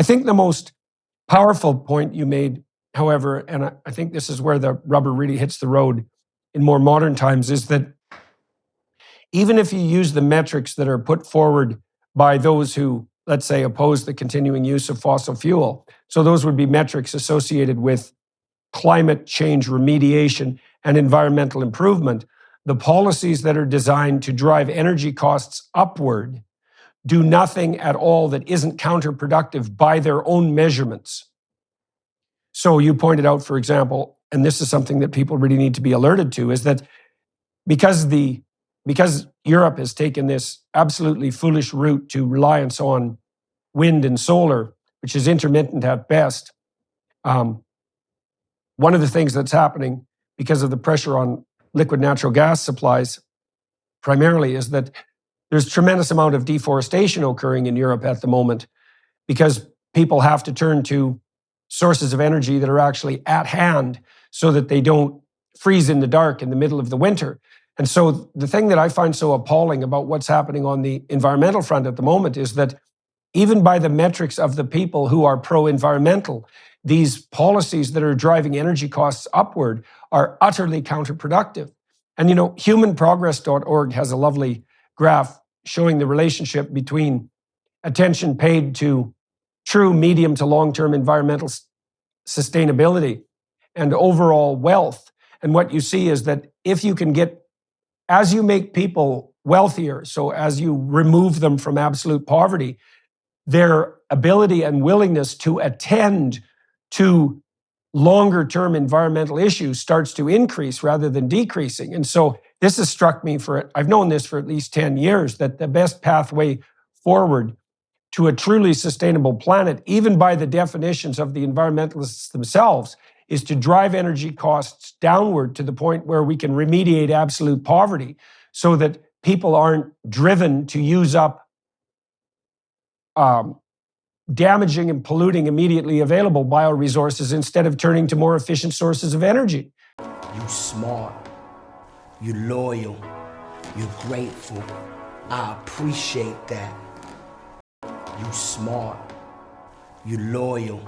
think the most powerful point you made, however, and I think this is where the rubber really hits the road in more modern times, is that even if you use the metrics that are put forward by those who, let's say, oppose the continuing use of fossil fuel, so those would be metrics associated with climate change remediation and environmental improvement, the policies that are designed to drive energy costs upward do nothing at all that isn't counterproductive by their own measurements. So you pointed out, for example, and this is something that people really need to be alerted to, is that because Europe has taken this absolutely foolish route to reliance on wind and solar, which is intermittent at best, one of the things that's happening because of the pressure on liquid natural gas supplies primarily is that there's a tremendous amount of deforestation occurring in Europe at the moment because people have to turn to sources of energy that are actually at hand so that they don't freeze in the dark in the middle of the winter. And so the thing that I find so appalling about what's happening on the environmental front at the moment is that even by the metrics of the people who are pro-environmental, these policies that are driving energy costs upward are utterly counterproductive. And humanprogress.org has a lovely graph showing the relationship between attention paid to true medium to long-term environmental sustainability and overall wealth. And what you see is that if you can as you make people wealthier, so as you remove them from absolute poverty, their ability and willingness to attend to longer-term environmental issues starts to increase rather than decreasing. And so this has struck me I've known this for at least 10 years, that the best pathway forward to a truly sustainable planet, even by the definitions of the environmentalists themselves, is to drive energy costs downward to the point where we can remediate absolute poverty so that people aren't driven to use up damaging and polluting immediately available bioresources instead of turning to more efficient sources of energy. You smart, you loyal, you're grateful. I appreciate that. You smart, you loyal,